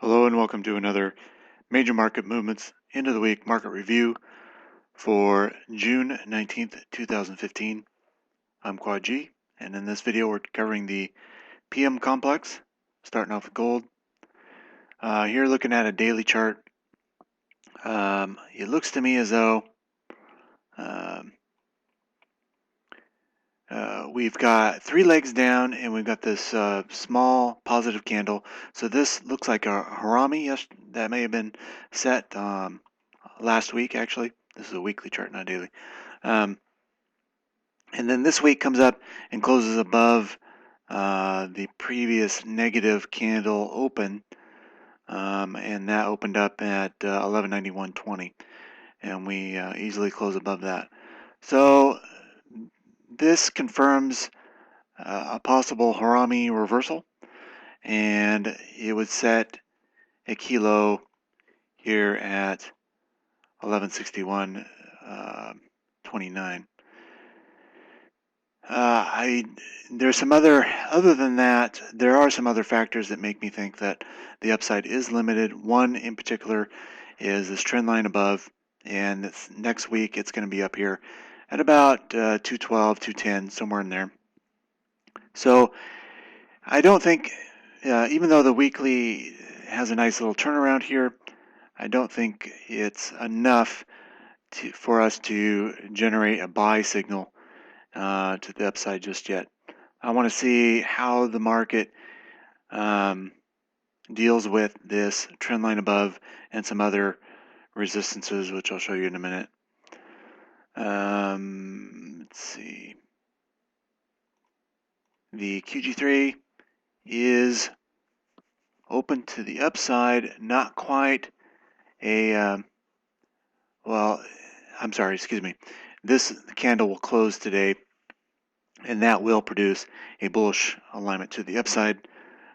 Hello and welcome to another Major Market Movements End of the Week Market Review for June 19th, 2015. I'm Quad G, and in this video we're covering the PM complex, starting off with gold. Here looking at a daily chart. It looks to me as though we've got three legs down and we've got this small positive candle. So this looks like a harami. Yes, that may have been set last week actually. This is a weekly chart, not daily. And then this week comes up and closes above the previous negative candle open, and that opened up at 1191.20, and we easily close above that. So this confirms a possible harami reversal, and it would set a key low here at 1161.29. There's some other than that, there are some other factors that make me think that the upside is limited. One in particular is this trend line above, and next week it's going to be up here at about 212, 210, somewhere in there. So I don't think, even though the weekly has a nice little turnaround here, I don't think it's enough for us to generate a buy signal to the upside just yet. I want to see how the market deals with this trend line above and some other resistances, which I'll show you in a minute. Let's see. The QG3 is open to the upside, not quite a, well, I'm sorry, excuse me. This candle will close today, and that will produce a bullish alignment to the upside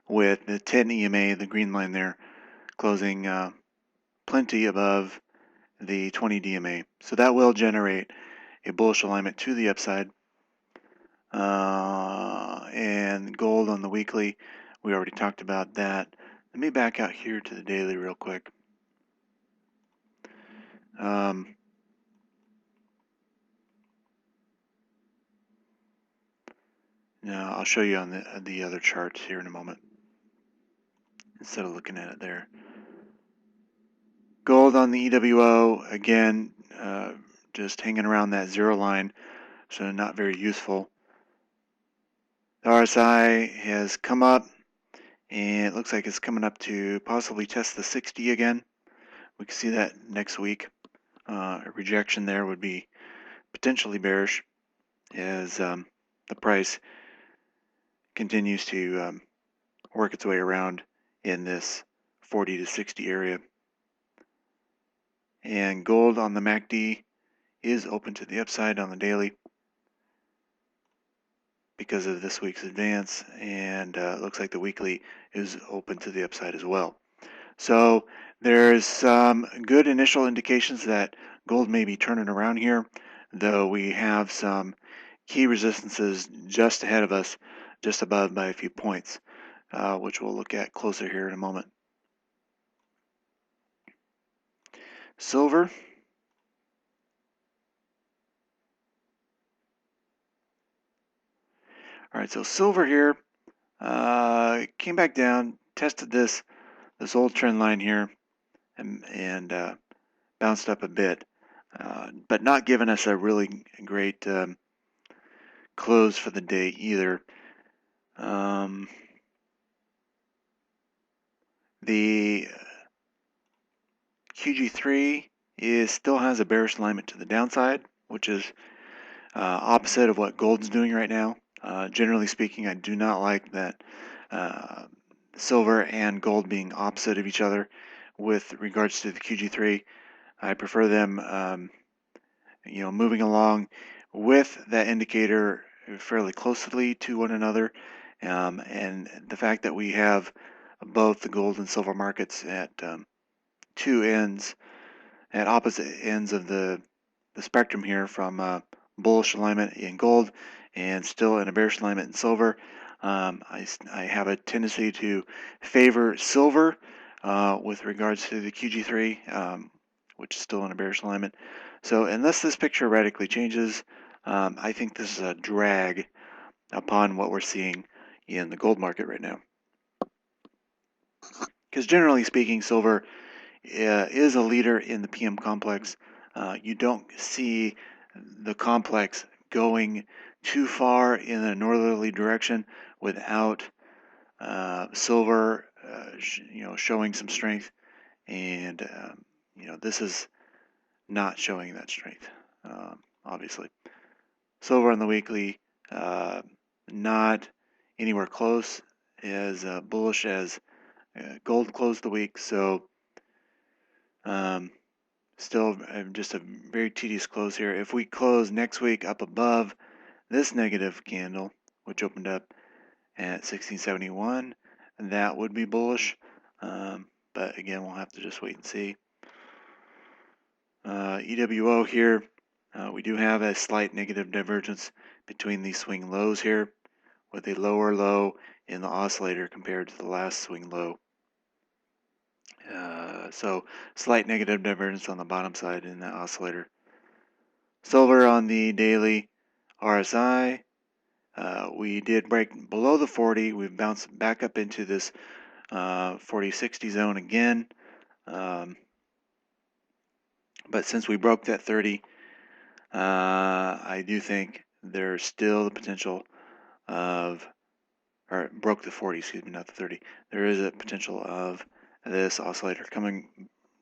with the 10 EMA, the green line there, closing plenty above the 20 DMA. So that will generate a bullish alignment to the upside. And gold on the weekly, we already talked about that. Let me back out here to the daily real quick. Now I'll show you on the other charts here in a moment, instead of looking at it there. Gold on the EWO, again, just hanging around that zero line, so not very useful. The RSI has come up, and it looks like it's coming up to possibly test the 60 again. We can see that next week. A rejection there would be potentially bearish, as the price continues to work its way around in this 40 to 60 area. And gold on the MACD is open to the upside on the daily because of this week's advance, and it looks like the weekly is open to the upside as well. So there's some good initial indications that gold may be turning around here, though we have some key resistances just ahead of us, just above by a few points, which we'll look at closer here in a moment. Silver. All right, so silver here came back down, tested this old trend line here, and bounced up a bit, but not giving us a really great close for the day either. The QG3 still has a bearish alignment to the downside, which is opposite of what gold's doing right now. Generally speaking, I do not like that silver and gold being opposite of each other with regards to the QG3. I prefer them moving along with that indicator fairly closely to one another, and the fact that we have both the gold and silver markets at opposite ends of the spectrum here, from bullish alignment in gold and still in a bearish alignment in silver. I have a tendency to favor silver with regards to the QG3, which is still in a bearish alignment. So unless this picture radically changes, I think this is a drag upon what we're seeing in the gold market right now. Because generally speaking, silver is a leader in the PM complex. You don't see the complex going too far in a northerly direction without silver, showing some strength, and this is not showing that strength. Obviously, silver on the weekly, not anywhere close as bullish as gold closed the week. So still just a very tedious close here. If we close next week up above this negative candle, which opened up at 1671, that would be bullish. But again, we'll have to just wait and see. EWO here, we do have a slight negative divergence between these swing lows here, with a lower low in the oscillator compared to the last swing low. So slight negative divergence on the bottom side in that oscillator. Silver on the daily RSI, we did break below the 40. We've bounced back up into this 40-60 zone again. But since we broke that 30, I do think there's still the potential of, or broke the 40, excuse me, not the 30. There is a potential of this oscillator coming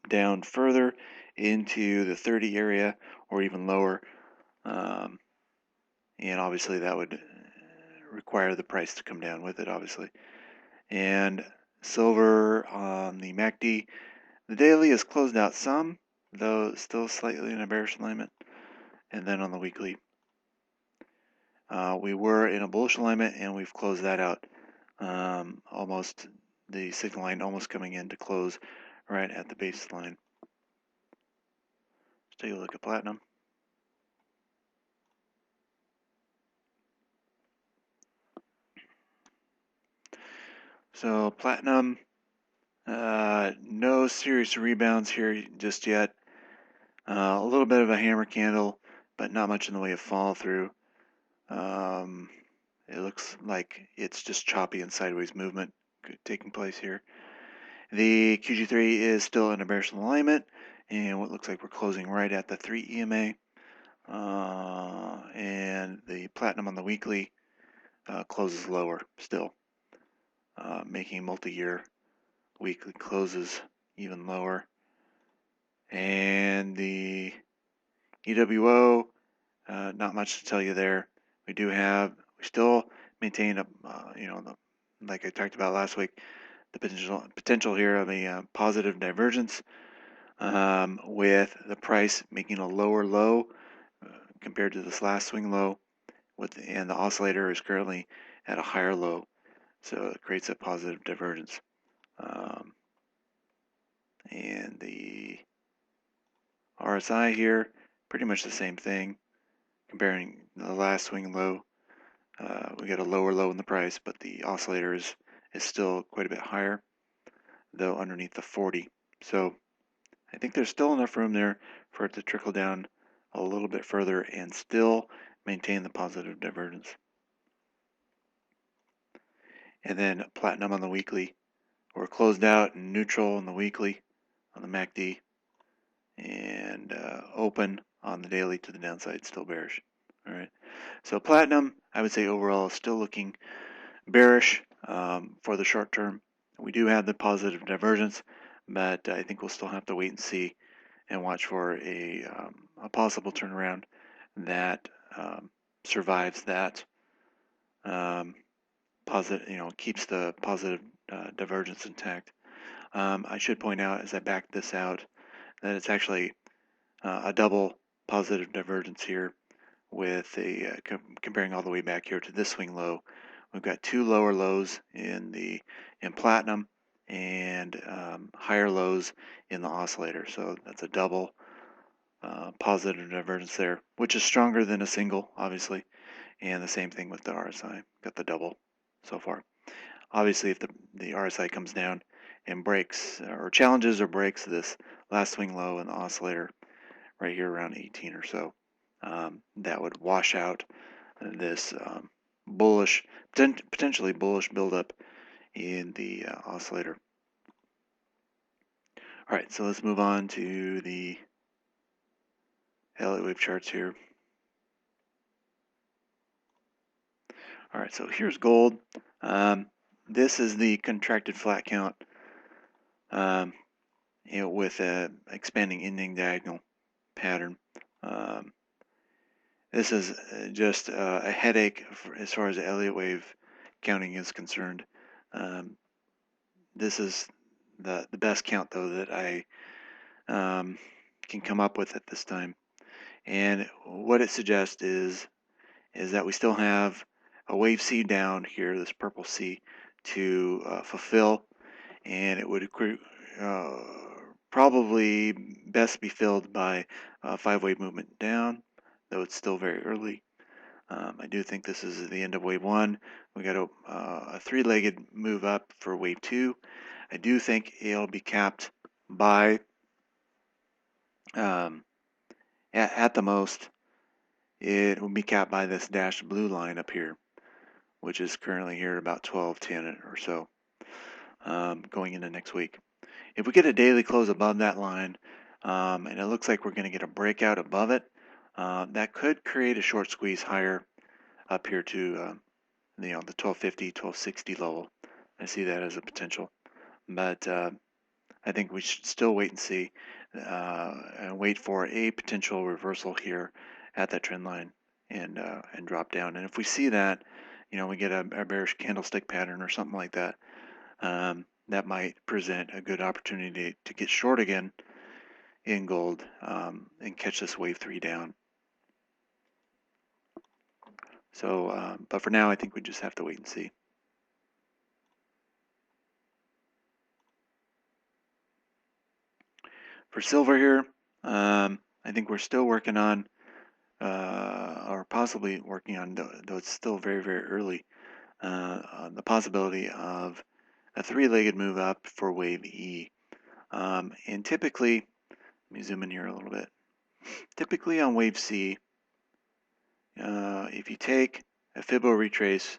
down further into the 30 area or even lower. And obviously that would require the price to come down with it, obviously. And silver on the MACD, the daily has closed out some, though still slightly in a bearish alignment. And then on the weekly, we were in a bullish alignment and we've closed that out. Almost the signal line almost coming in to close right at the baseline. Let's take a look at platinum. So platinum, no serious rebounds here just yet. A little bit of a hammer candle, but not much in the way of follow through. It looks like it's just choppy and sideways movement taking place here. The QG3 is still in a bearish alignment, and what looks like we're closing right at the 3 EMA. And the platinum on the weekly closes lower still, making multi-year weekly closes even lower. And the EWO, not much to tell you there. We still maintain like I talked about last week, the potential here of a positive divergence, with the price making a lower low compared to this last swing low, and the oscillator is currently at a higher low, so it creates a positive divergence. And the RSI here, pretty much the same thing, comparing the last swing low. We got a lower low in the price, but the oscillator is still quite a bit higher, though underneath the 40. So I think there's still enough room there for it to trickle down a little bit further and still maintain the positive divergence. And then platinum on the weekly, we're closed out and neutral on the weekly on the MACD, and open on the daily to the downside, still bearish. All right, so platinum, I would say overall, is still looking bearish for the short term. We do have the positive divergence, but I think we'll still have to wait and see and watch for a possible turnaround that survives that positive, keeps the positive divergence intact. I should point out, as I back this out, that it's actually a double positive divergence here, with a comparing all the way back here to this swing low. We've got two lower lows in platinum and higher lows in the oscillator. So that's a double positive divergence there, which is stronger than a single, obviously. And the same thing with the RSI. Got the double so far. Obviously, if the RSI comes down and breaks or challenges or breaks this last swing low in the oscillator right here around 18 or so. That would wash out this bullish, potentially bullish buildup in the oscillator. All right, so let's move on to the Elliott wave charts here. All right, so here's gold. This is the contracted flat count, with an expanding ending diagonal pattern. This is just a headache as far as the Elliott wave counting is concerned. This is the best count though that I can come up with at this time, and what it suggests is that we still have a wave C down here, this purple C, to fulfill, and it would uh, probably best be filled by a 5-wave movement down, though it's still very early. I do think this is the end of wave 1. We got a 3-legged move up for wave 2. I do think it'll be capped by, at the most, it will be capped by this dashed blue line up here, which is currently here at about 12.10 or so, going into next week. If we get a daily close above that line, and it looks like we're going to get a breakout above it, that could create a short squeeze higher up here to the 1250, 1260 level. I see that as a potential, but I think we should still wait and see, and wait for a potential reversal here at that trend line and drop down. And if we see that, we get a bearish candlestick pattern or something like that, that might present a good opportunity to get short again in gold, and catch this wave 3 down. So, but for now, I think we just have to wait and see. For silver here, I think we're still working on, or possibly working on, though it's still very, very early, the possibility of a 3-legged move up for wave E. And typically, let me zoom in here a little bit. Typically on wave C, if you take a Fibbo retrace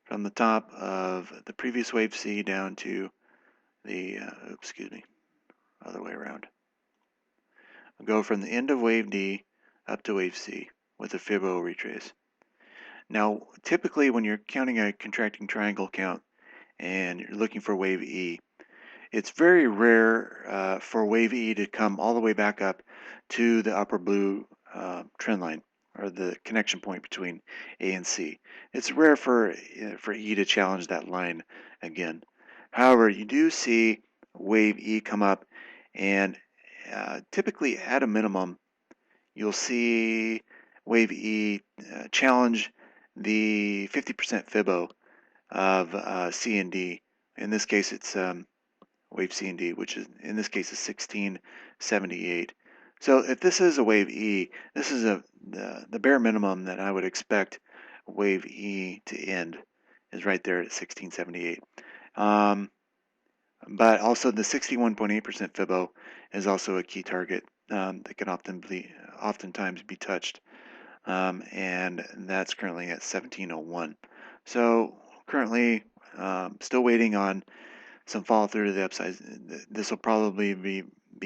from the top of the previous wave C down to the, other way around. We'll go from the end of wave D up to wave C with a Fibbo retrace. Now, typically when you're counting a contracting triangle count and you're looking for wave E, it's very rare for wave E to come all the way back up to the upper blue trend line, or the connection point between A and C. It's rare for E to challenge that line again. However, you do see wave E come up, and typically at a minimum, you'll see wave E challenge the 50% Fibbo of C and D. In this case, it's wave C and D, which is in this case is 1678. So if this is a wave E, this is the bare minimum that I would expect wave E to end is right there at 1678. But also the 61.8% Fibbo is also a key target that can oftentimes be touched, and that's currently at 1701. So currently still waiting on some follow through to the upside. This will probably be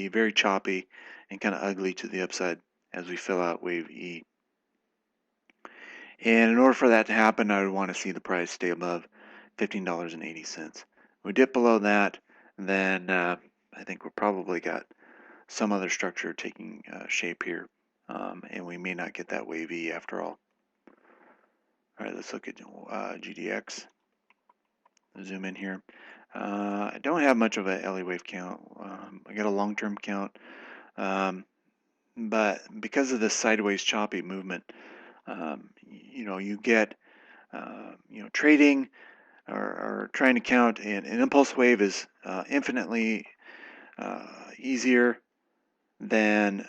very choppy and kind of ugly to the upside as we fill out wave E. And in order for that to happen, I would want to see the price stay above $15.80. We dip below that, then I think we've probably got some other structure taking shape here, and we may not get that wave E after all. All right, let's look at GDX. Zoom in here. I don't have much of a LE wave count. I got a long-term count, but because of this sideways choppy movement, you get, trading or trying to count an impulse wave is infinitely easier than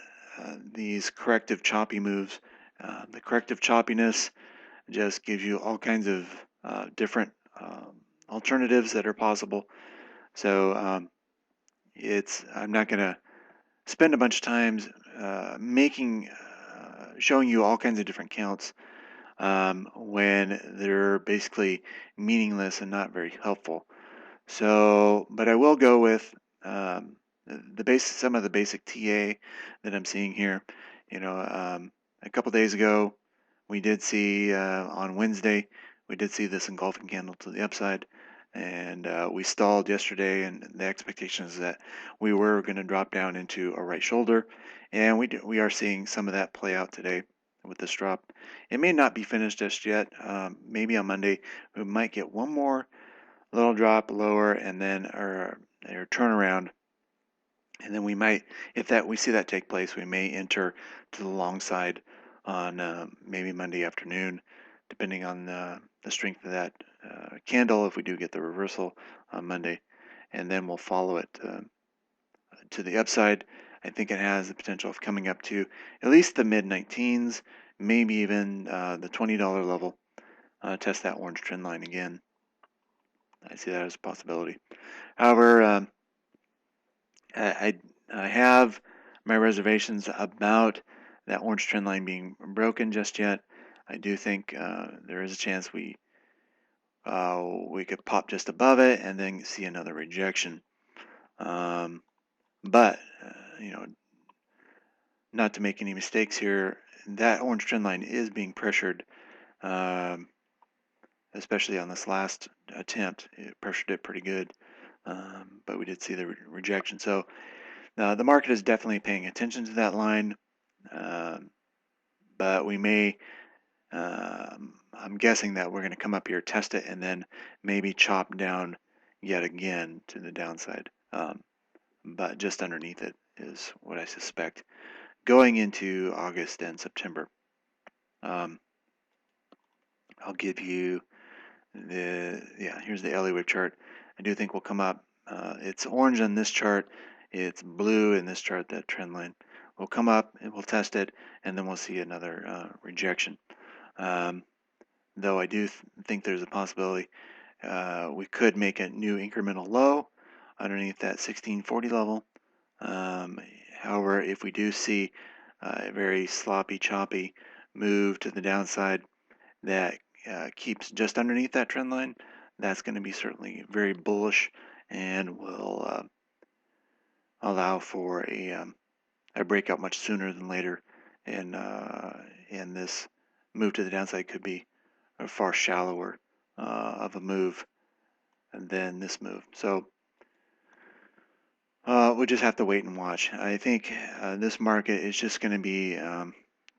these corrective choppy moves. The corrective choppiness just gives you all kinds of different alternatives that are possible. So I'm not going to spend a bunch of time showing you all kinds of different counts when they're basically meaningless and not very helpful. So, but I will go with some of the basic TA that I'm seeing here. A couple days ago, we did see on Wednesday, we did see this engulfing candle to the upside, and we stalled yesterday, and the expectation is that we were going to drop down into a right shoulder, and we are seeing some of that play out today with this drop. It may not be finished just yet. Maybe on Monday we might get one more little drop lower, and then or turnaround, and then we might, if that we see that take place, we may enter to the long side on maybe Monday afternoon, depending on the strength of that candle. If we do get the reversal on Monday, and then we'll follow it to the upside. I think it has the potential of coming up to at least the mid 19s, maybe even the $20 level. Test that orange trend line again. I see that as a possibility. However, I have my reservations about that orange trend line being broken just yet. I do think there is a chance we could pop just above it and then see another rejection. But not to make any mistakes here, that orange trend line is being pressured, especially on this last attempt. It pressured it pretty good, but we did see the rejection. So the market is definitely paying attention to that line, but we may, I'm guessing that we're going to come up here, test it, and then maybe chop down yet again to the downside. But just underneath it is what I suspect going into August and September. I'll give you here's the LE wave chart. I do think we'll come up. It's orange on this chart. It's blue in this chart, that trend line. We'll come up and we'll test it, and then we'll see another rejection. Though I do think there's a possibility we could make a new incremental low underneath that 1640 level. However, if we do see a very sloppy, choppy move to the downside that keeps just underneath that trend line, that's going to be certainly very bullish and will allow for a breakout much sooner than later. And this move to the downside could be a far shallower of a move than this move. So we'll just have to wait and watch. I think this market is just going to be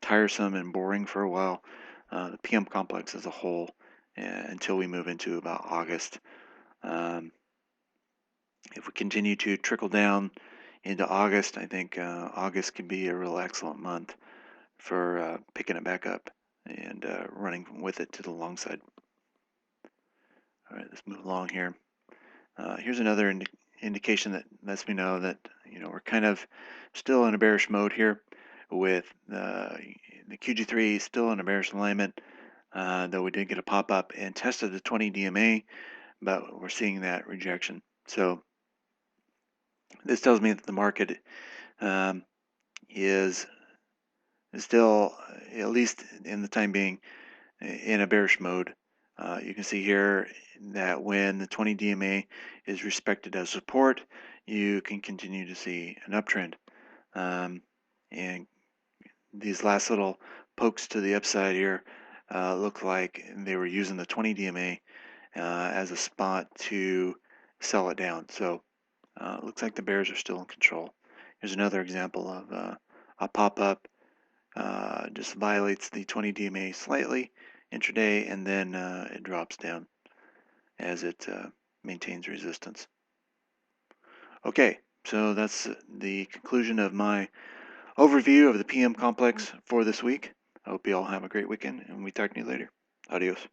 tiresome and boring for a while. The PM complex as a whole, until we move into about August. If we continue to trickle down into August, I think August could be a real excellent month for picking it back up and running with it to the long side. All right, let's move along here. Here's another indication that lets me know that we're kind of still in a bearish mode here, with the QG3 still in a bearish alignment, though we did get a pop up and tested the 20 DMA, but we're seeing that rejection. So this tells me that the market is still, at least in the time being, in a bearish mode. You can see here that when the 20 DMA is respected as support, you can continue to see an uptrend. And these last little pokes to the upside here look like they were using the 20 DMA as a spot to sell it down. So it looks like the bears are still in control. Here's another example of a pop-up. Just violates the 20 DMA slightly intraday, and then it drops down as it maintains resistance. Okay, so that's the conclusion of my overview of the PM complex for this week. I hope you all have a great weekend, and we talk to you later. Adios.